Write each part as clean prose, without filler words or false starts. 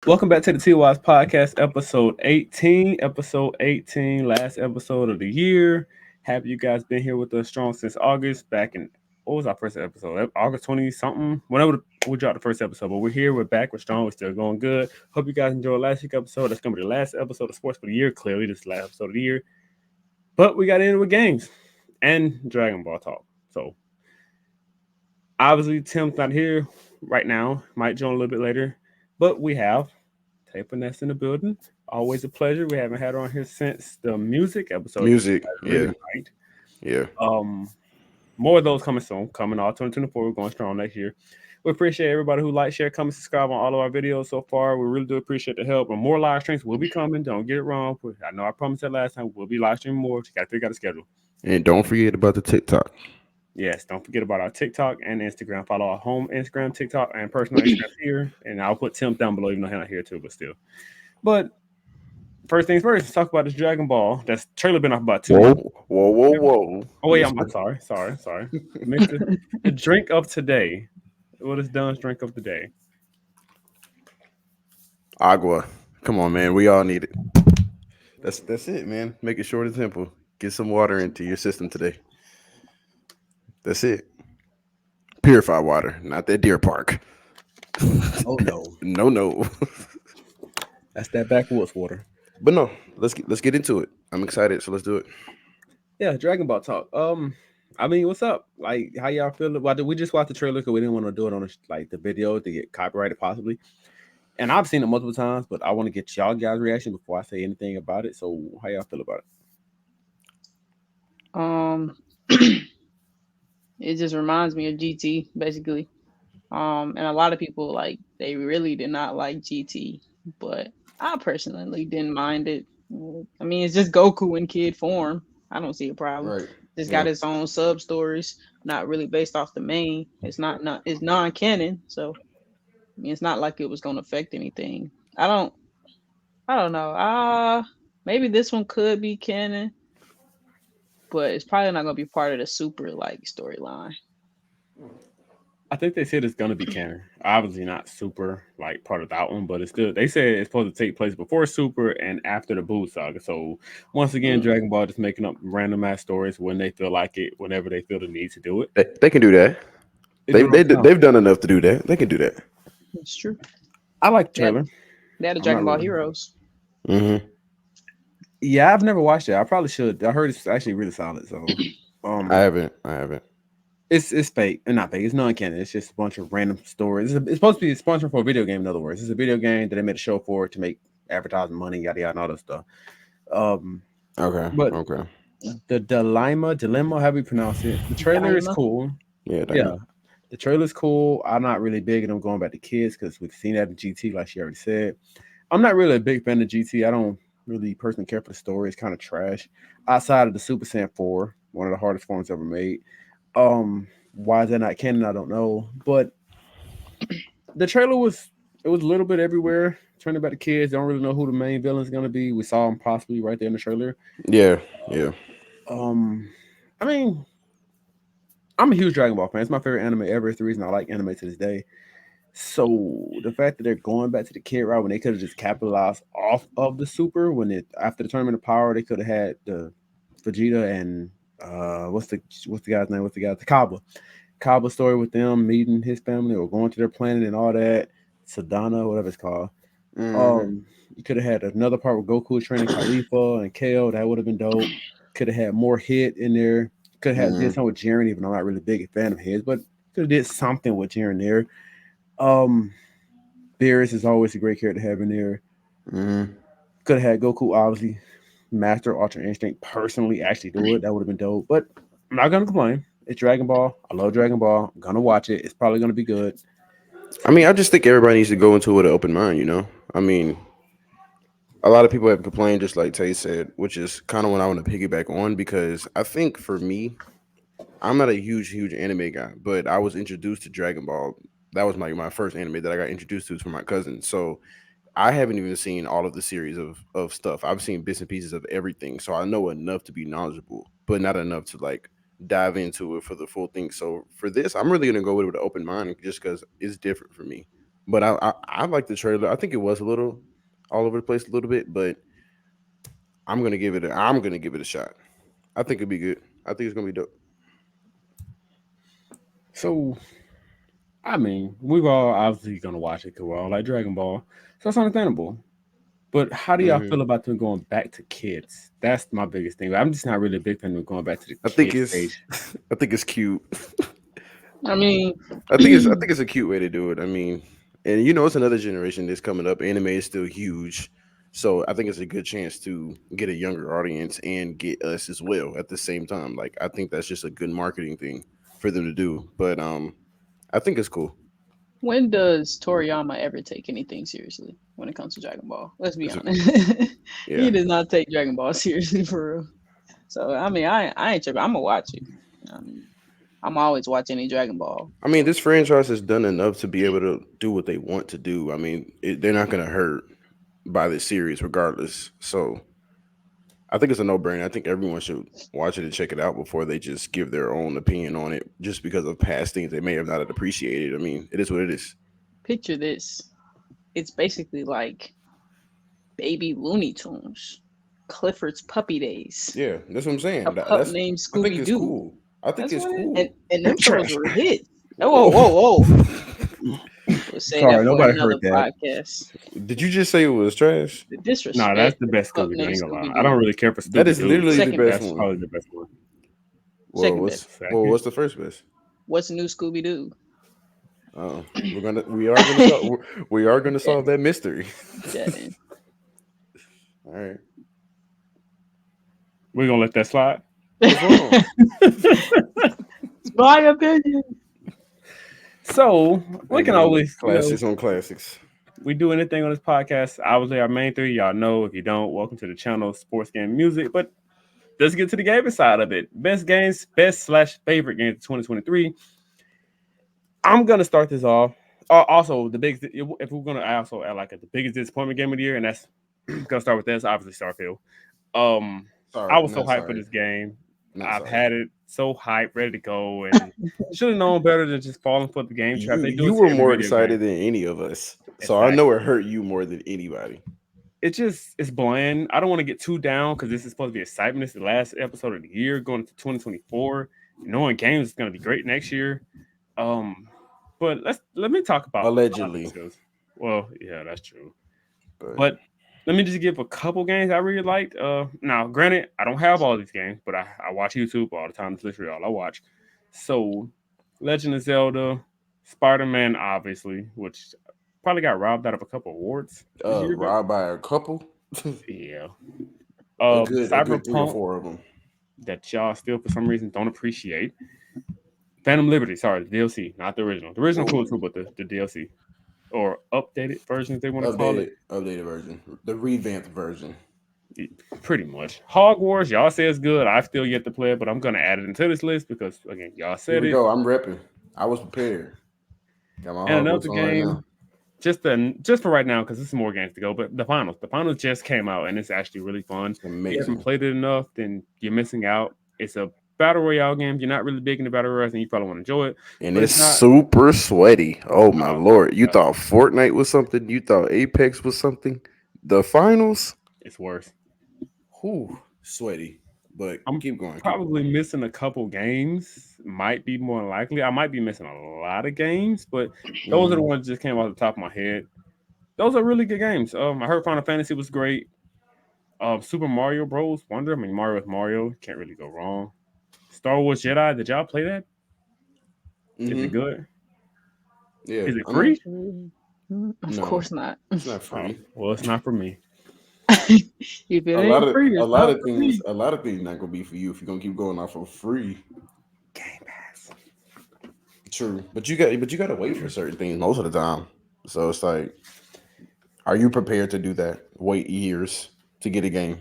Welcome back to the TWIS podcast, episode 18. Episode 18, last episode of the year. Have you guys been here with us strong since August? Back in what was our first episode? August 20 something. Whenever we dropped the first episode, but we're here. We're back. We're strong. We're still going good. Hope you guys enjoyed last week's episode. That's gonna be the last episode of sports for the year. Clearly, this is the last episode of the year. But we got in with games and Dragon Ball talk. So obviously Tim's not here right now. Might join a little bit later, but we have Tape Nest in the building. Always a pleasure. We haven't had her on here since the music episode. You Music, guys really yeah, liked. yeah. Um, More of those coming soon. Coming all 2024. We're going strong next year. We appreciate everybody who like, share, comment, subscribe on all of our videos so far. We really do appreciate the help. And more live streams will be coming. Don't get it wrong. I know I promised that last time. We'll be live streaming more. You got to figure out the schedule. And don't forget about the TikTok. Yes, don't forget about our TikTok and Instagram. Follow our home Instagram, TikTok, and personal Instagram here. And I'll put Tim down below, even though he's not here too, but still. But first things first, let's talk about this Dragon Ball. That's trailer been off about 2 months. Whoa, whoa, whoa, whoa. Oh wait, I'm sorry. The drink of today. What is Dunn's drink of the day? Agua. Come on, man. We all need it. That's it, man. Make it short and simple. Get some water into your system today. That's it. Purified water, not that Deer Park. Oh no, No, no. that's that backwoods water. But no, let's get into it. I'm excited, so let's do it. Yeah, Dragon Ball talk. I mean, what's up? Like, how y'all feel? Why did we just watch the trailer? Because we didn't want to do it on the video to get copyrighted possibly. And I've seen it multiple times, but I want to get y'all guys' reaction before I say anything about it. So, how y'all feel about Um, it just reminds me of GT basically. And a lot of people they really did not like GT, but I personally didn't mind it. I mean, it's just Goku in kid form. I don't see a problem. Right. It's Yeah. got its own sub stories, not really based off the main. It's not it's non-canon, so I mean, it's not like it was going to affect anything. I don't know. Maybe this one could be canon, but it's probably not going to be part of the super storyline. it? I think they said it's gonna be canon. Obviously not super like part of that one, but it's still they said it's supposed to take place before Super and after the Buu saga. So once again, Mm. Dragon Ball just making up random ass stories when they feel like it, whenever they feel the need to do it. They can do that. They do it on time. They've done enough to do that. They can do that. It's true. I like the They had, trailer. they had a I'm not Dragon Ball really. Heroes. Mm-hmm. Yeah, I've never watched it. I probably should. I heard it's actually really solid. So, I um, haven't. I haven't. it's fake, not fake. It's non-canon. It's just a bunch of random stories. It's supposed to be sponsored for a video game. In other words, it's a video game that they made a show for to make advertising money, yada yada, and all that stuff. Um, Okay. but Okay. the dilemma, how we pronounce it? The trailer is Daima. cool. Yeah. Yeah, the trailer's cool. I'm not really big on them going back to kids because we've seen that in GT, like she already said. I'm not really a big fan of GT. I don't really personally care for the story. It's kind of trash. Outside of the Super Saiyan 4, one of the hardest forms ever made. Why is that not canon? I don't know. But the trailer was it was a little bit everywhere. Turning back to kids, don't really know who the main villain is gonna be. We saw him possibly right there in the trailer. Yeah. Yeah. Um, I mean, I'm a huge Dragon Ball fan. It's my favorite anime ever. It's the reason I like anime to this day. So the fact that they're going back to the kid route when they could have just capitalized off of the super when it after the tournament of power they could have had the Vegeta and what's the guy's name? What's the guy? The Kaba story with them meeting his family or going to their planet and all that. Sadana, whatever it's called. Mm-hmm. Um, you could have had another part with Goku training Khalifa and Kale. That would have been dope. Could have had more hit in there. Could have did Mm-hmm. something with Jiren, even though I'm not really big a fan of his, but could have did something with Jiren there. Um, Beerus is always a great character to have in there. Mm-hmm. Could have had Goku obviously master Ultra Instinct personally actually do it. That would have been dope. But I'm not gonna complain. It's Dragon Ball. I love Dragon Ball. I'm gonna watch it. It's probably gonna be good. I mean, I just think everybody needs to go into it with an open mind. You know. I mean, a lot of people have complained, just like Tay said, which is kind of what I want to piggyback on because I think for me, I'm not a huge anime guy, but I was introduced to Dragon Ball. That was my first anime that I got introduced to from my cousin. So I haven't even seen all of the series of stuff. I've seen bits and pieces of everything, so I know enough to be knowledgeable, but not enough to like dive into it for the full thing. So for this, I'm really gonna go with an open mind just because it's different for me. But I like the trailer. I think it was a little all over the place a little bit, but I'm gonna give it a shot. I think it'd be good. I think it's gonna be dope. So, I mean, we're all obviously gonna watch it because we're all like Dragon Ball, so that's understandable. But how do y'all Hmm. feel about them going back to kids? That's my biggest thing. I'm just not really a big fan of going back to the I think kid it's stage. I think it's cute. I mean, I think it's a cute way to do it. I mean, and you know, it's another generation that's coming up. Anime is still huge, so I think it's a good chance to get a younger audience and get us as well at the same time. Like, I think that's just a good marketing thing for them to do. But I think it's cool. when does Toriyama ever take anything seriously when it comes to Dragon Ball? Let's be It's a, honest. yeah. He does not take Dragon Ball seriously for real. So I mean, I ain't tripping. I'm gonna watch it. I mean, I'm always watching any Dragon Ball. I mean, this franchise has done enough to be able to do what they want to do. I mean, they're not going to hurt by this series regardless. So I think it's a no brainer. I think everyone should watch it and check it out before they just give their own opinion on it just because of past things they may have not appreciated. I mean, it is what it is. Picture this. It's basically like baby Looney Tunes, Clifford's Puppy Days, Yeah, that's what I'm a saying. pup That's named I think Scooby it's Doo. cool. I think That's it's what it is. cool. And them shows Trash. were hits. Oh, whoa, Oh, whoa, whoa. We'll say Sorry, that for nobody another heard that. podcast. did you just say it was trash? The Nah, that's disrespect the of best pup Scooby Doo. I named ain't gonna lie. Scooby I don't Doo. really care for That Scooby is Doo, literally but the Second best that's best. one. probably the best one. Well, Second best. Second. what's the first best? What's new Scooby Doo? We are gonna solve Dead. that mystery. Dead end. All right, We're gonna let that slide. what's wrong? It's my opinion. So we Hey can man, always, classics on classics. we do anything on this podcast. Obviously, our main three, y'all know. If you don't, welcome to the channel, Sports Game Music. But let's get to the gaming side of it. Best games, best slash favorite games of 2023. I'm gonna start this off. Also, the biggest, if we're gonna also add like the biggest disappointment game of the year, and that's gonna start with this, obviously Starfield. Um, I Sorry, was so not hyped for sorry, this game. not I've sorry. had it so hyped, ready to go, and should have known better than just falling for the game trap. They do You it to were every more video game. excited than any of us, so I know Exactly. it hurt you more than anybody. It's bland. I don't want to get too down because this is supposed to be excitement. This is the last episode of the year, going into 2024. Knowing games is going to be great next year. Um, but let me talk about Allegedly, positives. Well, yeah, that's true. but But let me just give a couple games I really liked. Now, granted, I don't have all these games, but I watch YouTube all the time. It's literally all I watch. So, Legend of Zelda, Spider Man, obviously, which probably got robbed out of a couple awards this year, but robbed by a couple, yeah. a good three or Cyberpunk four of them. that y'all still for some reason don't appreciate. Phantom Liberty, sorry, the DLC, not the original. The original cool too, Whoa, but the DLC or updated versions they want to call it. updated version, the revamped version. Pretty much. Hogwarts, y'all say it's good. I've still yet to play it, but I'm gonna add it into this list because again, y'all Here said we it. go. I'm repping. I was prepared. Got my And Hogwarts another on right game, now. just for right now, because there's some more games to go. But the finals just came out, and it's actually really fun. It's If you haven't amazing, played it enough, then you're missing out. It's a battle royale game. If you're not really big into battle royales, and you probably want to enjoy it, and but it's it's not. super sweaty. Oh my Oh lord! You god, thought Fortnite was something? You thought Apex was something? The finals? it's worse. Whew, sweaty. But I'm keep going, keep going. probably missing a couple games. Might be more likely. I might be missing a lot of games, but those are the Hmm. ones that just came off the top of my head. Those are really good games. I heard Final Fantasy was great. Super Mario Bros. Wonder. I mean, Mario is Mario. Can't really go wrong. Star Wars Jedi. Did y'all play that? Is it Hmm. good? Yeah. Is it I'm free? Actually, of no. course not. It's not Oh, free. well, it's not for me. If it ain't free, A it's lot not of for things me. a lot of things not gonna be for you if you're gonna keep going off of free. Game Pass. True. But you gotta wait for certain things most of the time. So it's like, are you prepared to do that? Wait years to get a game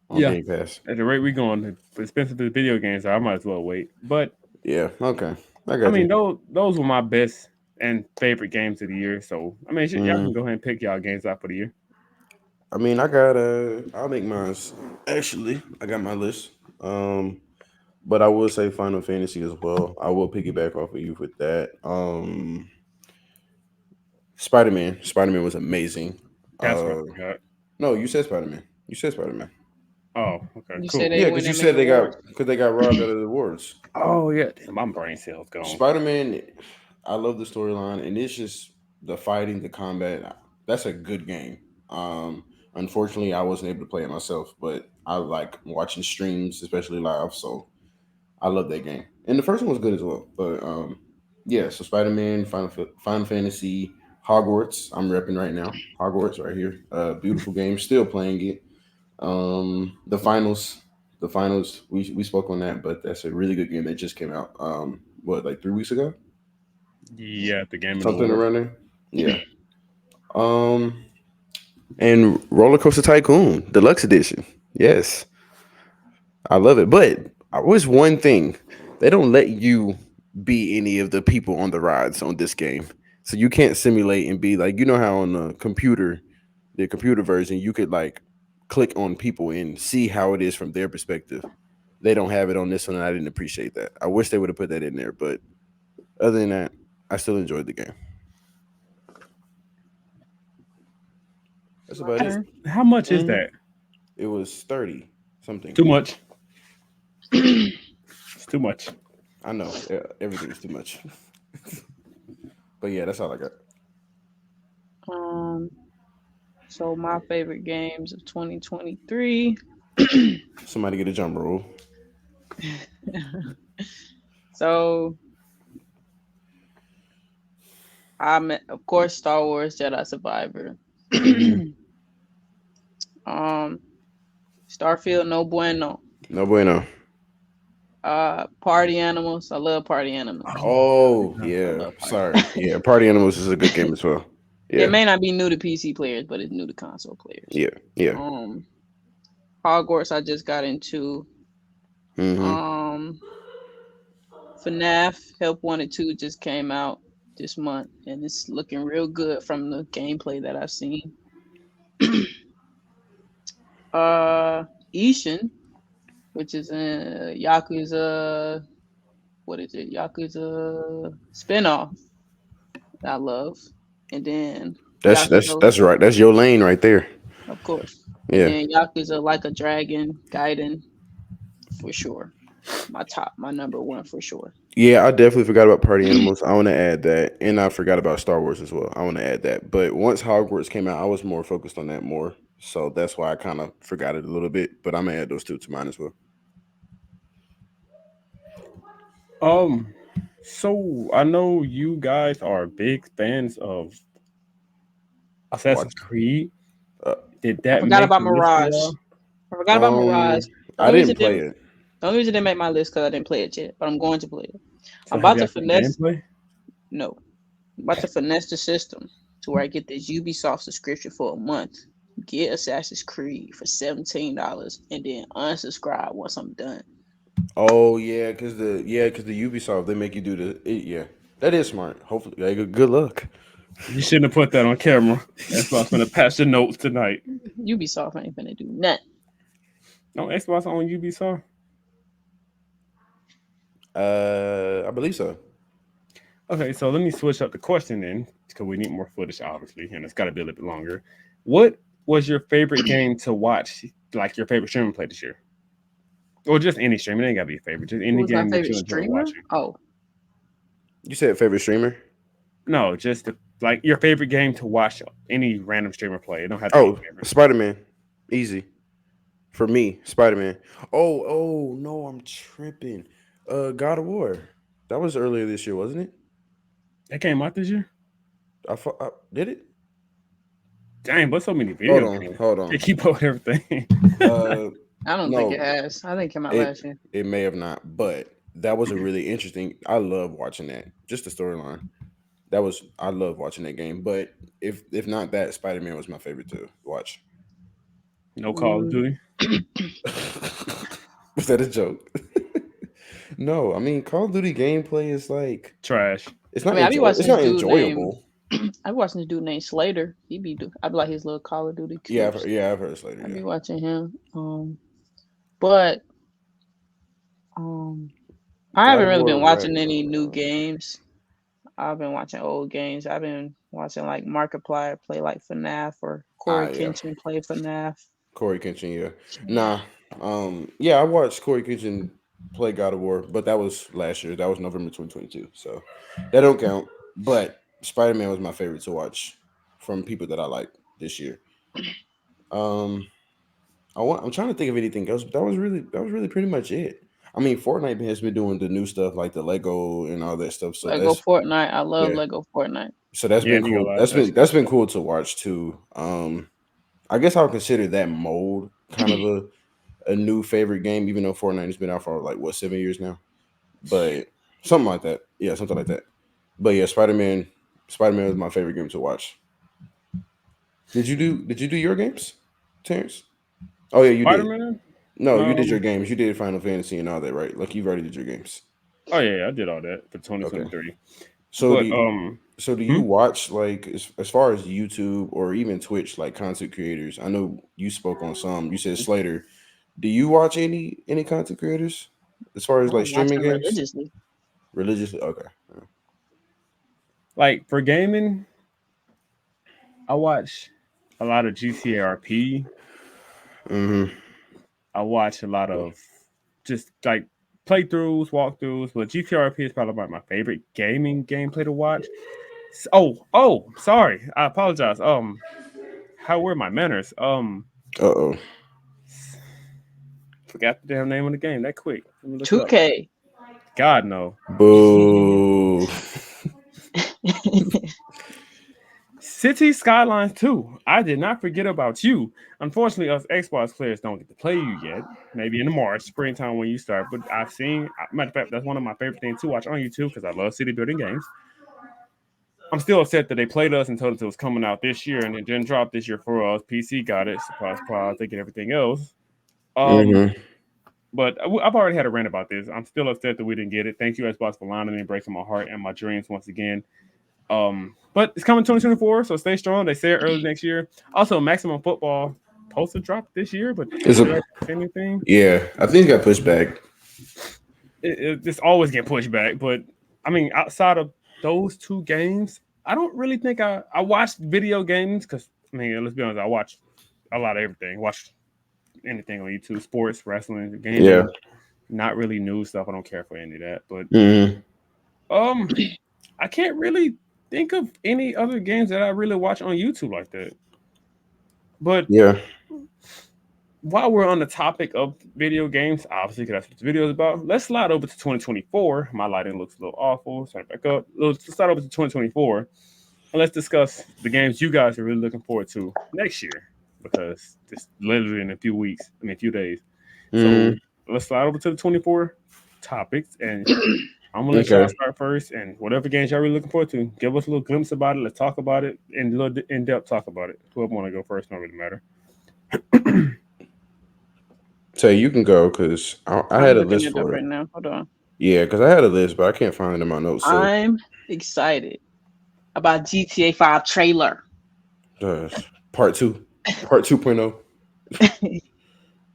on Yeah. Game Pass. At the rate we going, the expensive as video games are, I might as well wait. But Yeah, okay. I I got mean, you. those were my best and favorite games of the year. So I mean, y'all Mm, can go ahead and pick y'all games out for the year. I mean, I'll make mine. Actually, I got my list. Um, but I will say Final Fantasy as well. I will piggyback off of you with that. Spider Man. Spider Man was amazing. That's what Uh, I forgot. no, you said Spider Man. You said Spider Man. Oh, okay, You said cool. they Yeah, win because you that many said awards. they got robbed out of the awards. Oh yeah, damn, my brain cells gone. Spider Man, I love the storyline, and it's just the fighting, the combat. That's a good game. Unfortunately, I wasn't able to play it myself, but I like watching streams, especially live. So I love that game, and the first one was good as well. But yeah, so Spider Man, Final Fantasy, Hogwarts. I'm repping right now. Hogwarts right here. Beautiful game. Still playing it. The finals. The finals. We spoke on that, but that's a really good game that just came out. What, like 3 weeks ago? Yeah, the Game and Something Award. around there. Yeah. Um, and Roller Coaster Tycoon Deluxe Edition. Yes, I love it. But I was one thing: they don't let you be any of the people on the rides on this game, so you can't simulate and be like, you know how on the computer version, you could like click on people and see how it is from their perspective. They don't have it on this one, and I didn't appreciate that. I wish they would have put that in there, but other than that, I still enjoyed the game. That's My about it. That's turn. how much is Hmm. that? It was 30 something. Too much. It's too much. I know everything's too much, but yeah, that's all I got. um, so my favorite games of 2023. Somebody get a drum roll. So I'm of course Star Wars Jedi Survivor. Hmm. um, Starfield No Bueno. No bueno. Party Animals. I love Party Animals. Oh Yeah. I yeah, love Party sorry. Animals. Yeah, Party Animals is a good game as well. It Yeah, may not be new to PC players, but it's new to console players. yeah, yeah. Um, Hogwarts I just got into. Hmm. Um, FNAF Help Wanted 2 just came out this month, and it's looking real good from the gameplay that I've seen. uh, Ishin, which is a Yakuza, what is it? Yakuza spinoff that I love, and then Yakuza, That's right. That's your lane right there. of course, and Yeah, then Yakuza Like a Dragon, Gaiden for sure. My number one for sure. yeah. I definitely forgot about Party Animals. I want to add that, and I forgot about Star Wars as well. I want to add that. But once Hogwarts came out, I was more focused on that more, so that's why I kind of forgot it a little bit. But I'm gonna add those two to mine as well. Um, so I know you guys are big fans of Assassin's Watch. Creed. Uh, Did I that forgot make about the list for Mirage. y'all? I forgot about Mirage. The I only reason didn't it play didn't it. the only reason it didn't make my list because I didn't play it yet, but I'm going to play it. So I'm have about to y'all seen finesse gameplay? no. I'm about to finesse the system to where I get this Ubisoft subscription for a month. Get Assassin's Creed for $17 and then unsubscribe once I'm done. Oh yeah, cause the Ubisoft they make you do yeah. That is smart. Hopefully, like, good luck. You shouldn't have put that on camera. That's why I was gonna pass your notes tonight. Ubisoft ain't finna do nothing. No Xbox on Ubisoft. I believe so. Okay, so let me switch up the question then, because we need more footage, obviously, and it's got to be a little bit longer. What was your favorite game to watch? Like your favorite streaming play this year, or just any stream? It ain't gotta be a favorite. Just Who any was my game that favorite you enjoy streamer? watching. Oh, You said favorite streamer? No, just like your favorite game to watch any random streamer play. It don't have to be Oh, a favorite. Spider Man. Easy for me. Spider Man. Oh no, I'm tripping. God of War. That was earlier this year, wasn't it? That came out this year. I did it. Dang, but so many video games. Hold They on. keep up with everything. Uh, I don't think it no, has. I think it came out it last year. it may have not, but that was a really interesting. I love watching that. Just the storyline. I love watching that game. But if not that, Spider Man was my favorite to watch. No Call of Mm, Duty. Was that a joke? No, I mean Call of Duty gameplay is like Trash. I mean, I be watching it's this not dude named enjoyable. I be watching this dude named Slater. I be like his little Call of Duty Yeah, clips. I've heard Slater. I Yeah, be watching him. But I God haven't of really been War watching Ragnarok. any new games. I've been watching old games. I've been watching like Markiplier play like FNAF or Ah, Corey yeah, Kenshin play FNAF. Corey Kenshin. Yeah, Yeah. nah. Yeah, I watched Corey Kenshin play God of War, but that was last year. That was November 2022, so that don't count. But Spider Man was my favorite to watch from people that I like this year. Um, I'm trying to think of anything else, but that was really pretty much it. I mean, Fortnite has been doing the new stuff like the Lego and all that stuff, so Lego that's Fortnite. I love yeah. Lego Fortnite. So that's Yeah, been nigga, cool. like, That's been cool to watch too. I guess I'll consider that mold kind of a new favorite game, even though Fortnite has been out for like what 7 years now, but something like that. Yeah, something like that. But yeah, Spider Man was my favorite game to watch. Did you do your games, Terrence? Oh yeah, you Spider did. Man. No, you did your Um. games. You did Final Fantasy and all that, right? Like you've already did your games. Oh yeah, I did all that for Okay. 2023. So But do you hmm? watch like as far as YouTube or even Twitch like content creators? I know you spoke on some. You said Slater. Do you watch any content creators as far I as like don't watch streaming them games? religiously. Religiously, okay. Like for gaming, I watch a lot of GTRP. Mm-hmm. I watch a lot of just like playthroughs, walkthroughs. But GTRP is probably my favorite gaming gameplay to watch. Sorry, I apologize. How were my manners? Uh oh. Forgot the damn name of the game that quick. Let me look it up. 2K. God no. Boo. City Skylines 2. I did not forget about you. Unfortunately, us Xbox players don't get to play you yet. Maybe in the March, springtime when you start. But I've seen, matter of fact, that's one of my favorite things to watch on YouTube because I love city building games. I'm still upset that they played us and told us it was coming out this year and it didn't drop this year for us. PC got it. Surprise, surprise. They get everything else. Um, Mm-hmm. but I've already had a rant about this. I'm still upset that we didn't get it. Thank you, Xbox, for lying to me and breaking my heart and my dreams once again. But it's coming 2024, so stay strong. They say it early next year. Also, Maximum Football supposed to drop this year, but It's did a I say anything? yeah. I think it got pushed back. It's always get pushed back. But I mean, outside of those two games, I don't really think I watched video games because I mean, let's be honest, I watch a lot of everything. Watch anything on YouTube, sports, wrestling, Yeah. gaming. Not really new stuff. I don't care for any of that. But Mm-hmm. um, I can't really think of any other games that I really watch on YouTube like that. But Yeah. while we're on the topic of video games, obviously, because that's what this video is about, let's slide over to 2024. My lighting looks a little awful. Turn it back up. Let's slide over to 2024 and let's discuss the games you guys are really looking forward to next year because it's literally in a few weeks, I mean, a few days. So Mm-hmm. let's slide over to the 24 topics and I'm gonna let y'all Okay. start first, and whatever games y'all really looking forward to, give us a little glimpse about it. Let's talk about it and a little in depth talk about it. Whoever want to go first, don't really matter. So you can go because I I'm had a looking list it up for right it. now. Hold on. Yeah, because I had a list, but I can't find it in my notes. So I'm excited about GTA 5 trailer. uh, part two, part 2.0.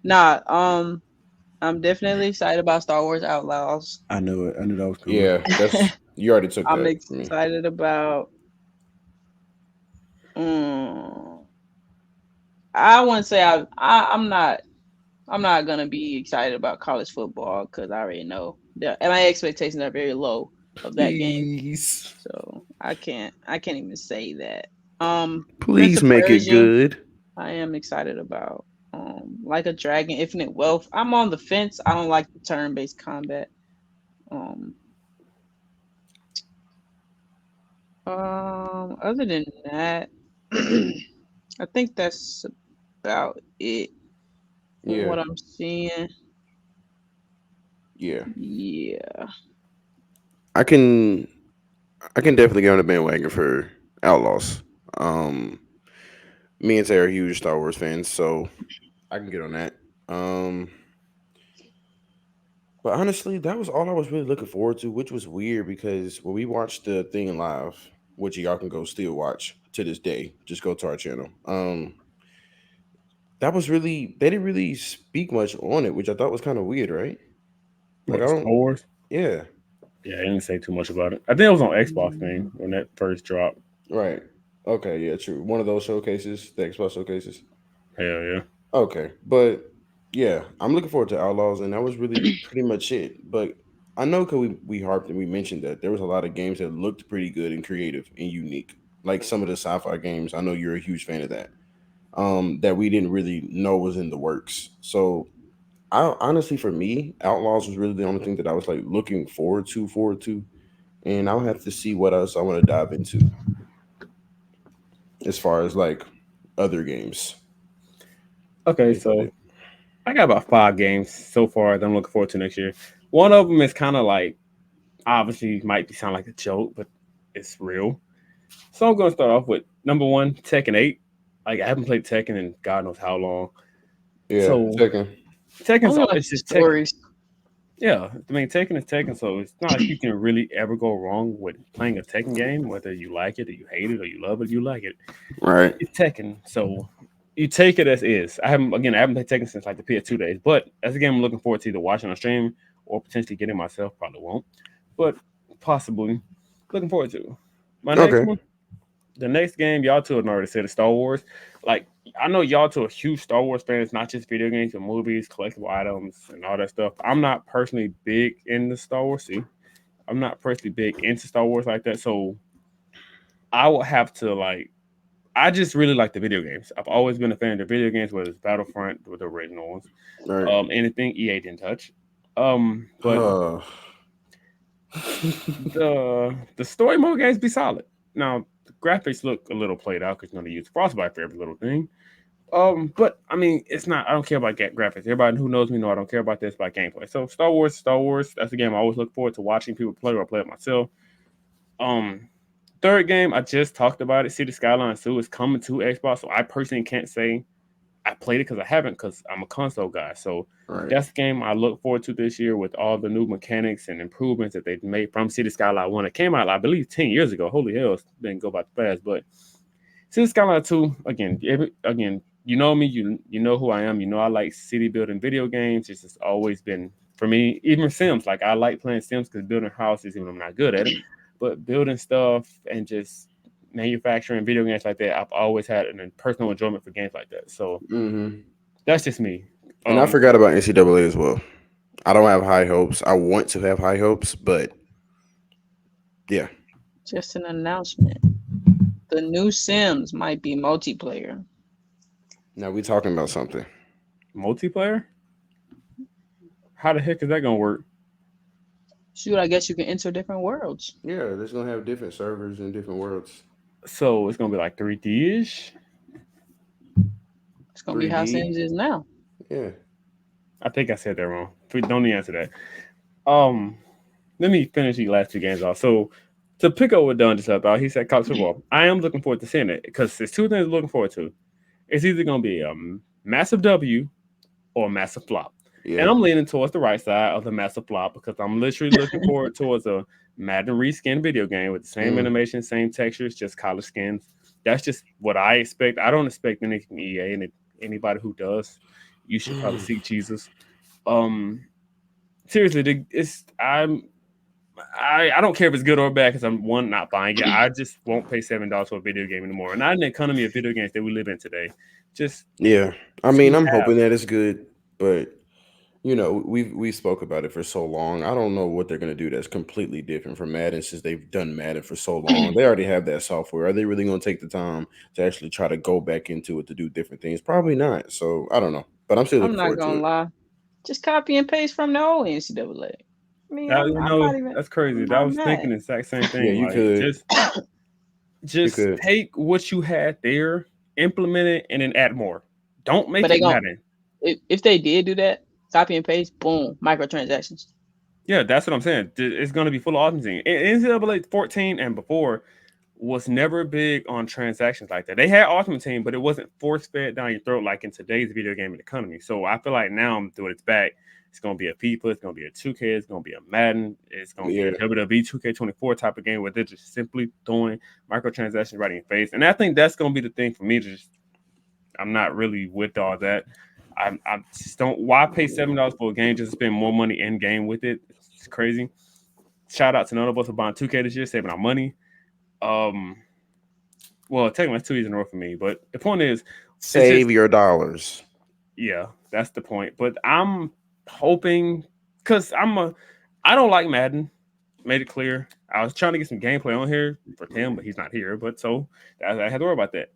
Nah, I'm definitely excited about Star Wars Outlaws. I knew it. I knew that was coming. Yeah, that's you already took I'm that from me. excited about. Mm, I wouldn't say I'm not gonna be excited about college football because I already know and my expectations are very low of that game. Please, So I can't even say that. Prince please of make it Persia, good. I am excited about. Like a Dragon, Infinite Wealth. I'm on the fence. I don't like the turn-based combat. Um, other than that, I think that's about it from Yeah, what I'm seeing. yeah. Yeah. I can I can definitely get on the bandwagon for Outlaws. Um, Me and Tay are huge Star Wars fans, so I can get on that. Um, but honestly, that was all I was really looking forward to, which was weird because when we watched the thing live, which y'all can go still watch to this day, just go to our channel. That was really they didn't really speak much on it, which I thought was kind of weird, right? Like I What, Star don't, Wars? yeah, Yeah, I didn't say too much about it. I think it was on Xbox thing when that first dropped. Right. Okay. Yeah. True. One of those showcases, the Xbox showcases. Hell yeah. Okay, but yeah, I'm looking forward to Outlaws, and that was really pretty much it. But I know because we harped and we mentioned that there was a lot of games that looked pretty good and creative and unique, like some of the sci-fi games. I know you're a huge fan of that. That we didn't really know was in the works. So I honestly, for me, Outlaws was really the only thing that I was like looking forward to, and I'll have to see what else I want to dive into as far as like other games. Okay, Is so I got about 5 games so far that I'm looking forward to next year. One of them is kind of like obviously might be sound like a joke, but it's real. So I'm gonna start off with number one, Tekken 8. Like I haven't played Tekken in God knows how long. Yeah, So second. I Tekken's only all like it's the just Tekken. stories. Yeah, I mean Tekken is Tekken, so it's not like you can really ever go wrong with playing a Tekken game, whether you like it or you hate it or you love it, or you like it. Right. It's Tekken, so you take it as is. I haven't played Tekken since like the PS2 days, but that's a game I'm looking forward to either watching on stream or potentially getting myself. Probably won't, but possibly looking forward to. My next Okay. one, the next game, y'all two have already said is Star Wars. Like I know y'all two are huge Star Wars fans, not just video games, but movies, collectible items, and all that stuff. I'm not personally big into Star Wars. See, I'm not personally big into Star Wars like that, so I will have to like I just really like the video games. I've always been a fan of the video games, whether it's Battlefront with the original ones, Right. anything EA didn't touch. But Uh, the story mode games be solid. Now the graphics look a little played out because you know they use frostbite for every little thing. But I mean, it's not. I don't care about graphics. Everybody who knows me know I don't care about this about gameplay. So Star Wars, Star Wars. That's a game I always look forward to watching people play or play it myself. Um, Third game, I just talked about it. City Skylines 2 is coming to Xbox, so I personally can't say I played it because I haven't, because I'm a console guy. So right. that's the game I look forward to this year with all the new mechanics and improvements that they've made from City Skyline 1. It came out, I believe, 10 years ago. Holy hell, it didn't go by fast. But City Skyline 2, again, you know me, you know who I am. You know I like city building video games. It's just always been, for me, even Sims. Like, I like playing Sims because building houses, even though I'm not good at it, but building stuff and just manufacturing video games like that, I've always had a personal enjoyment for games like that. So Hmm. that's just me. And I Um, forgot about NCAA as well. I don't have high hopes. I want to have high hopes, but yeah. Just an announcement. The new Sims might be multiplayer. Now we talking about something. Multiplayer? How the heck is that gonna work? Shoot, I guess you can enter different worlds. Yeah, there's gonna have different servers in different worlds. So it's gonna be like 3D ish. It's gonna be how 3D. Sims is now. Yeah. I think I said that wrong. Don't need to answer that. Let me finish these last 2 games off. So to pick up what Don just about, he said college football. I am looking forward to seeing it because there's 2 things I'm looking forward to. It's either gonna be a massive W or a massive flop. And Yeah. I'm leaning towards the right side of the massive flop because I'm literally looking forward towards a Madden reskin video game with the same Mm. animation, same textures, just college skins. That's just what I expect. I don't expect anything from EA, and anybody who does, you should probably seek Jesus. Um, Seriously, I don't care if it's good or bad because I'm one not buying it. I just won't pay $7 for a video game anymore. Not in the economy of video games that we live in today. Just Yeah. I mean, to I'm have. hoping that it's good, but we spoke about it for so long. I don't know what they're gonna do that's completely different from Madden since they've done Madden for so long. They already have that software. Are they really gonna take the time to actually try to go back into it to do different things? Probably not. So I don't know, but I'm still I'm looking not forward to gonna it. lie. Just copy and paste from the old NCAA. I mean, That, I'm not even. that's crazy. I'm I not was thinking mad. the exact same Yeah, thing. you Like could. You just could. take what you had there, implement it, and then add more. Don't But make they it gon' Madden. if they did do that, copy and paste, boom, microtransactions. Yeah, that's what I'm saying. It's going to be full of authenticity. NCAA 14 and before was never big on transactions like that. They had Ultimate Team, but it wasn't force fed down your throat like in today's video game economy. So I feel like now I'm doing its back. It's going to be a FIFA, it's going to be a 2K, it's going to be a Madden, it's going to be Yeah. a WWE 2K24 type of game where they're just simply throwing microtransactions right in your face. And I think that's going to be the thing for me. I'm not really with all that. I just don't. Why pay $7 for a game just to spend more money in game with it? It's crazy. Shout out to none of us who buying 2K this year, saving our money. Um, Well, technically it's 2 years in a row for me, but the point is, it's just Save your dollars. yeah, that's the point. But I'm hoping because I don't like Madden. Made it clear. I was trying to get some gameplay on here for Tim, but he's not here. But so I had to worry about that.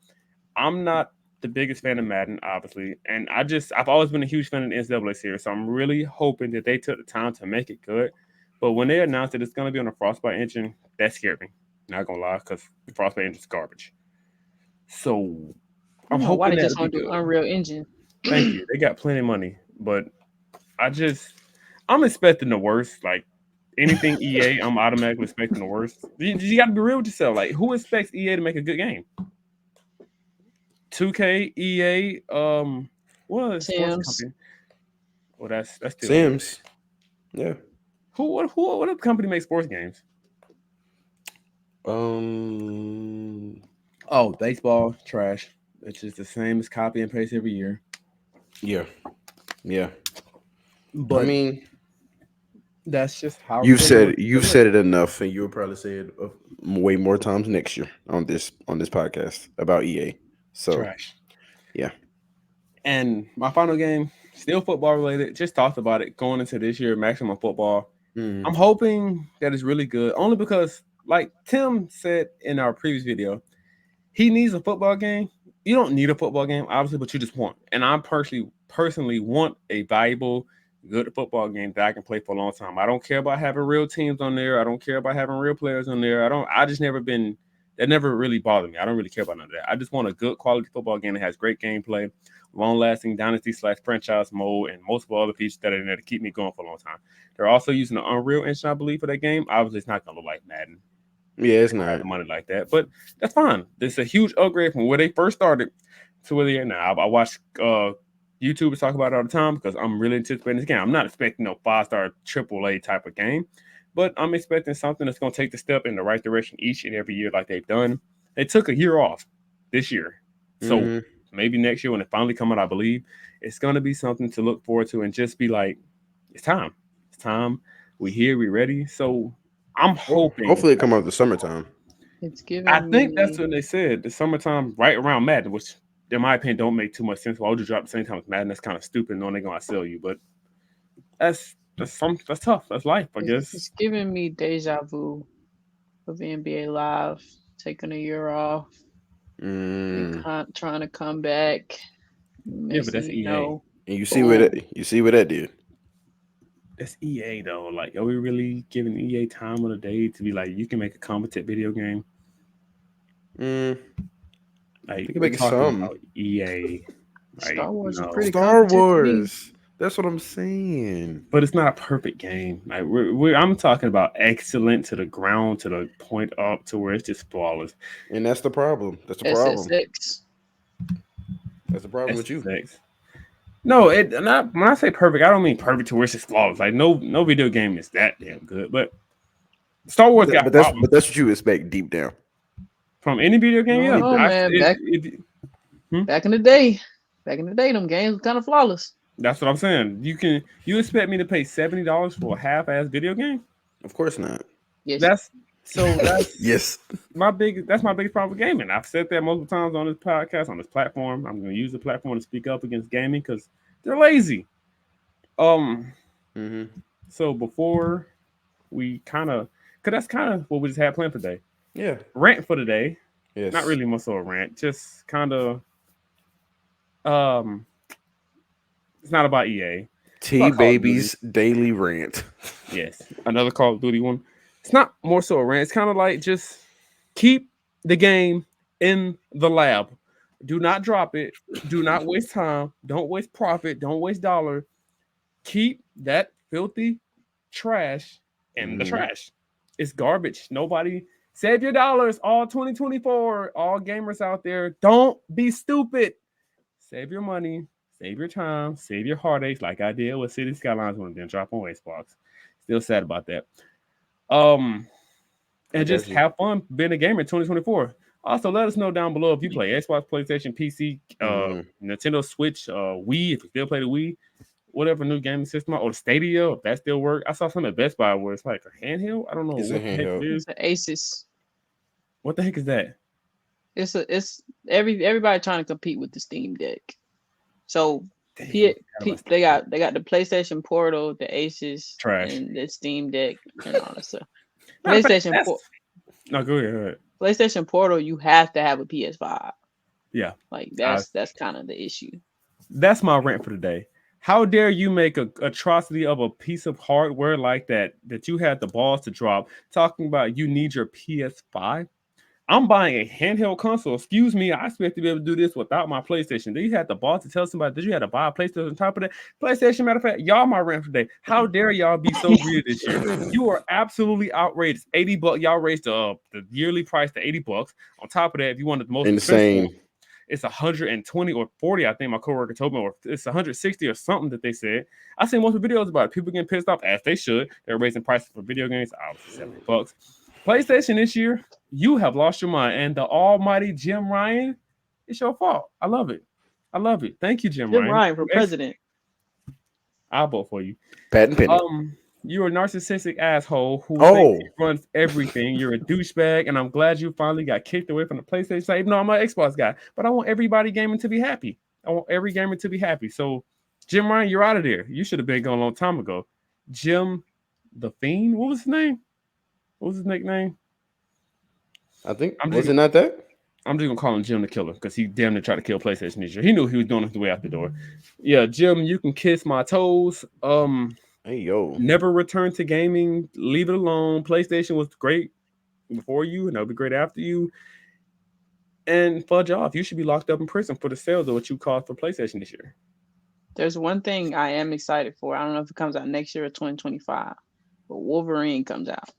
I'm not the biggest fan of Madden, obviously, and I've always been a huge fan of the NCAA series. So I'm really hoping that they took the time to make it good. But when they announced that it's going to be on a Frostbite engine, that scared me. Not gonna lie, because the Frostbite engine's garbage. So I I'm don't know why hoping they that'll just be want to do good. Unreal Engine. Thank you. They got plenty of money, but I just I'm expecting the worst. Like anything EA, I'm automatically expecting the worst. You got to be real with yourself. Like who expects EA to make a good game? 2K, EA, what other sports Sims. company? Well, that's still EA. Sims. Yeah. What other company makes sports games? Um. Oh, baseball trash. It's just the same as copy and paste every year. Yeah. Yeah. I But mean, that's just how you've they want said to you've look. said it enough, and you'll probably say it way more times next year on this podcast about EA. So Trash. yeah. And my final game, still football related. Just talked about it going into this year, maximum football. Mm. I'm hoping that it's really good, only because, like Tim said in our previous video, he needs a football game. You don't need a football game, obviously, but you just want. And I personally want a valuable, good football game that I can play for a long time. I don't care about having real teams on there. I don't care about having real players on there. I just never been. That never really bothered me. I don't really care about none of that. I just want a good quality football game that has great gameplay, long lasting dynasty / franchise mode, and multiple other features that are in there to keep me going for a long time. They're also using the Unreal Engine, I believe, for that game. Obviously, it's not gonna look like Madden. Yeah, it's They don't have not. the money like that, but that's fine. It's a huge upgrade from where they first started to where they are now. I watch YouTubers talk about it all the time because I'm really anticipating this game. I'm not expecting no 5-star AAA type of game, but I'm expecting something that's going to take the step in the right direction each and every year, like they've done. They took a year off this year, so Hmm. maybe next year when it finally come out, I believe it's going to be something to look forward to and just be like, it's time. It's time. We here. We ready. So I'm hoping. Hopefully, it come out the summertime. It's I giving think that's me. what they said. The summertime, right around Madden, which in my opinion don't make too much sense. Why would you drop the same time as Madden? That's kind of stupid, knowing they're gonna sell you. But that's tough. That's life, I guess. It's giving me deja vu of NBA Live taking a year off, Mm. trying to come back. Yeah, Next but thing that's you EA. know, And boom. you see what that did. That's EA though. Like, are we really giving EA time of the day to be like, you can make a competent video game? Mm. Like, They can we're make it talking some. about EA. Like, Star Wars is no. pretty Star competent to me. Wars. That's what I'm saying. But it's not a perfect game. Like I'm talking about excellent to the ground, to the point up, to where it's just flawless. And that's the problem. That's the problem. SSX. That's the problem with you. SSX. No, it not when I say perfect, I don't mean perfect to where it's just flawless. Like no video game is that damn good. But Star Wars got But problems that's what you expect deep down. from any video I game. don't Yeah, Deep know, down. man. Back in the day, them games were kind of flawless. that's what I'm saying. You expect me to pay $70 for a half-ass video game? Of course not. Yes. That's so that's Yes. that's my biggest problem with gaming. I've said that multiple times on this podcast, on this platform. I'm going to use the platform to speak up against gaming because they're lazy. Um, Hmm. so before we kind of, because that's kind of what we just had planned for today. Yeah. Rant for today. Not Yes. really much of a rant, just kind of, um, it's not about EA. It's T about Call of Duty. Baby's daily rant. Yes, another Call of Duty one. It's not more so a rant. It's kind of like just keep the game in the lab. Do not drop it. Do not waste time. Don't waste profit. Don't waste dollar. Keep that filthy trash in the Hmm. trash. It's garbage. Nobody save your dollars. All 2024. All gamers out there, don't be stupid. Save your money. Save your time. Save your heartaches, like I did with City Skylines when it didn't drop on Xbox. Still sad about that. Um, I and got just you. have fun being a gamer in 2024. Also, let us know down below if you play Xbox, PlayStation, PC, Hmm. Nintendo Switch, Wii, if you still play the Wii, whatever new gaming system, or the Stadia, if that still works. I saw some at Best Buy where it's like a handheld. I don't know It's a what the heck it handheld. is. It's an Asus. What the heck is that? it's everybody trying to compete with the Steam Deck. So Damn, P, forgot about P Steam Deck. they got the PlayStation Portal, the Asus, Trash. and the Steam Deck and all that stuff. Matter of fact, PlayStation that's Port no go ahead. Go ahead. PlayStation Portal, you have to have a PS5. Yeah, Like I, that's kind of the issue. that's my rant for the day. How dare you make a atrocity of a piece of hardware like that you had the balls to drop, talking about you need your PS5? I'm buying a handheld console. Excuse me, I expect to be able to do this without my PlayStation. Then you had the balls to tell somebody that you had to buy a PlayStation on top of that. PlayStation, matter of fact, y'all my rant for today. How dare y'all be so greedy this year? You are absolutely outrageous. 80 bucks. Y'all raised the yearly price to 80 bucks. On top of that, if you wanted the most expensive one, Insane. it's 120 or 40. I think my coworker told me, or it's 160 or something that they said. I seen most of the videos about it. People getting pissed off as they should. They're raising prices for video games. Obviously, 70 bucks. PlayStation this year, you have lost your mind. And the almighty Jim Ryan, it's your fault. I love it. I love it. Thank you, Jim Jim Ryan. Ryan for president. I'll vote for you. Patent pending. You're a narcissistic asshole who thinks Oh, he runs everything. You're a douchebag, and I'm glad you finally got kicked away from the PlayStation side. Even though I'm an Xbox guy, but I want everybody gaming to be happy. I want every gamer to be happy. So, Jim Ryan, you're out of there. You should have been gone a long time ago. Jim the Fiend, what was his name? What was his nickname? I think I'm was just it not that? I'm just gonna call him Jim the Killer because he damn near tried to kill PlayStation this year. He knew he was doing it the way out the door. Yeah, Jim, you can kiss my toes. Hey yo, Never return to gaming. Leave it alone. PlayStation was great before you, and it'll be great after you. And fudge off. You should be locked up in prison for the sales of what you caused for PlayStation this year. There's one thing I am excited for. I don't know if it comes out next year or 2025, but Wolverine comes out.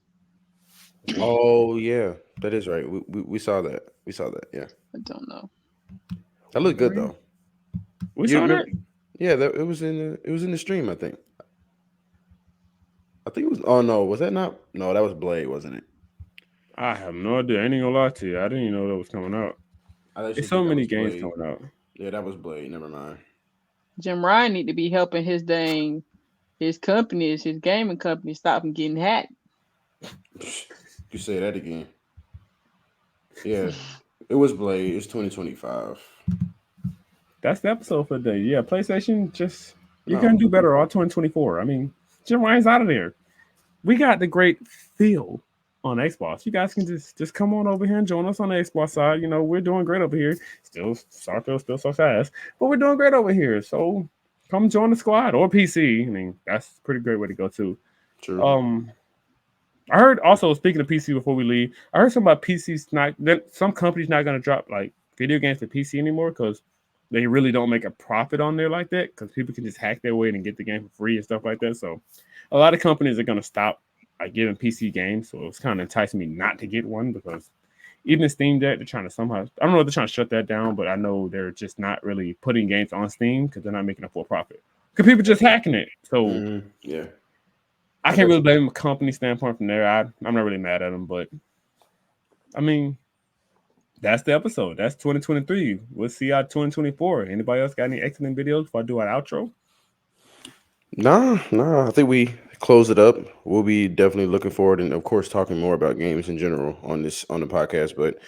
oh yeah, that is right. We saw that. We saw that. Yeah, I don't know. that looked good though. We You saw that. remember? Yeah, it was in the stream. I think. I think it was. Oh no, was that not? No, that was Blade, wasn't it? I have no idea. I ain't gonna lie to you. I didn't even know that was coming out. I There's actually so think that many was games Blade. coming out. Yeah, that was Blade. Never mind. Jim Ryan need to be helping his companies, his gaming company, stop from getting hacked. You say that again. Yeah, it was Blade. It's 2025. That's the episode for the day. Yeah, PlayStation just you can No. do better all 2024. I mean, Jim Ryan's out of there. We got the great feel on Xbox. You guys can just come on over here and join us on the Xbox side. You know, we're doing great over here. Still Starfield still so fast, but we're doing great over here. So come join the squad or PC. I mean, that's a pretty great way to go too. True. Um, I heard also speaking of PC before we leave, I heard something about PCs not that some companies not gonna drop like video games for PC anymore because they really don't make a profit on there like that because people can just hack their way and get the game for free and stuff like that. So a lot of companies are gonna stop like giving PC games. So it's kind of enticing me not to get one because even Steam Deck, they're trying to somehow I don't know if they're trying to shut that down, but I know they're just not really putting games on Steam because they're not making a full profit. Because people just hacking it. So Yeah. I I can't got really you. blame a company standpoint from there. I'm not really mad at them, but I mean, that's the episode. That's 2023. We'll see y'all 2024. Anybody else got any excellent videos before I do our outro? Nah, nah. I think we close it up. We'll be definitely looking forward, and of course, talking more about games in general on the podcast. But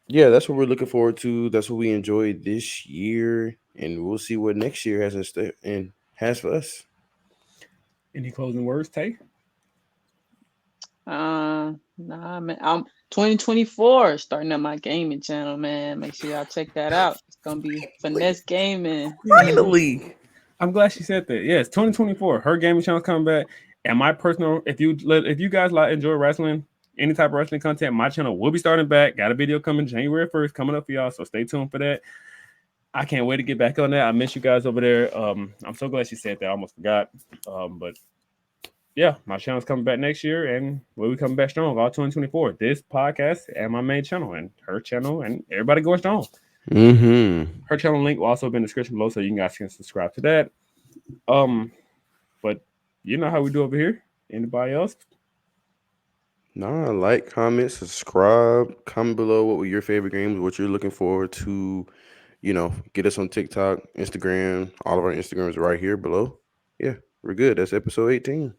yeah, that's what we're looking forward to. That's what we enjoyed this year, and we'll see what next year has and has for us. Any closing words, Tay? Nah, man. I'm 2024 starting up my gaming channel, man. Make sure y'all check that out. It's gonna be finesse gaming. Finally. I'm glad she said that. Yes, 2024. Her gaming channel's coming back. And my personal, if you guys like enjoy wrestling, any type of wrestling content, my channel will be starting back. Got a video coming January 1st coming up for y'all, so stay tuned for that. I can't wait to get back on that. I miss you guys over there. I'm so glad she said that. I almost forgot. But yeah, my channel's coming back next year, and we'll be coming back strong all 2024. This podcast and my main channel, and her channel, and everybody going strong. Mm-hmm. Her channel link will also be in the description below, so you guys can subscribe to that. But you know how we do over here. Anybody else? Nah, like, comment, subscribe, comment below what were your favorite games, what you're looking forward to. Get us on TikTok, Instagram. All of our Instagrams are right here below. Yeah, we're good. That's episode 18.